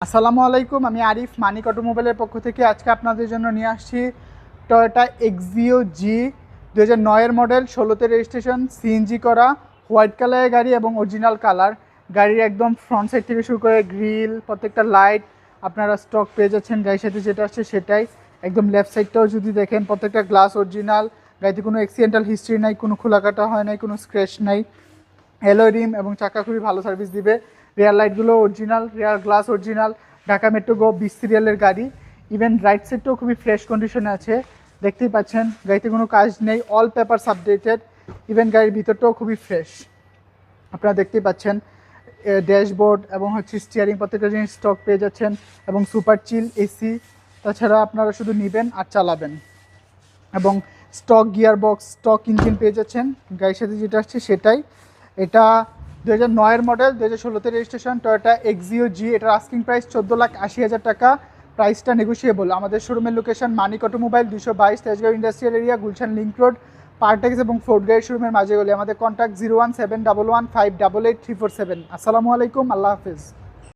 আসসালামু আলাইকুম, আমি আরিফ মানিক অটোমোবাইলের পক্ষ থেকে আজকে আপনাদের জন্য নিয়ে আসছি টয়োটা এক্সিও জি 2009-এর মডেল, 16তে রেজিস্ট্রেশন, সিএনজি করা, হোয়াইট কালারের গাড়ি এবং অরিজিনাল কালার। গাড়ির একদম ফ্রন্ট সাইড থেকে শুরু করে গ্রিল, প্রত্যেকটা লাইট আপনারা স্টক পেয়ে যাচ্ছেন। গাড়ির সাথে যেটা আসছে সেটাই। একদম লেফট সাইডটাও যদি দেখেন, প্রত্যেকটা গ্লাস অরিজিনাল। গাড়িতে কোনো অ্যাক্সিডেন্টাল হিস্ট্রি নাই, কোনো খোলাকাটা হয় নাই, কোনো স্ক্র্যাচ নাই। অ্যালয় রিম এবং চাকা খুবই ভালো সার্ভিস দিবে। রেয়ার লাইটগুলো original, rear glass original. Dhaka metro গো 20 সিরিয়ালের গাড়ি। ইভেন রাইট সাইডটাও খুবই ফ্রেশ কন্ডিশনে আছে, দেখতেই পাচ্ছেন। গাড়িতে কোনো কাজ নেই, অল পেপারস আপডেটেড। ইভেন গাড়ির ভিতরটাও খুবই ফ্রেশ, আপনারা দেখতেই পাচ্ছেন। ড্যাশবোর্ড এবং স্টিয়ারিং প্রত্যেকটা জিনিস স্টক পেয়ে যাচ্ছেন এবং সুপার চিল এসি। তাছাড়া আপনারা শুধু নেবেন আর চালাবেন। এবং stock gear box, stock engine পেয়ে যাচ্ছেন। গাড়ির সাথে যেটা আসছে সেটাই। এটা 2009-এর মডেল, 2016-তে রেজিস্ট্রেশন, টয়োটা এক্সিও জি। এটার আস্কিং প্রাইস 14,80,000 টাকা। প্রাইসটা নেগোশিয়েবল। আমাদের শোরুমের location Manik automobile, 222 Tejgaon industrial area, Gulshan link road, Partex এবং ফোর্ড গাড়ির শোরুমের মাঝে গলি। আমাদের কন্ট্যাক্ট 01711588347। আসসালামু আলাইকুম, আল্লাহ হাফিজ।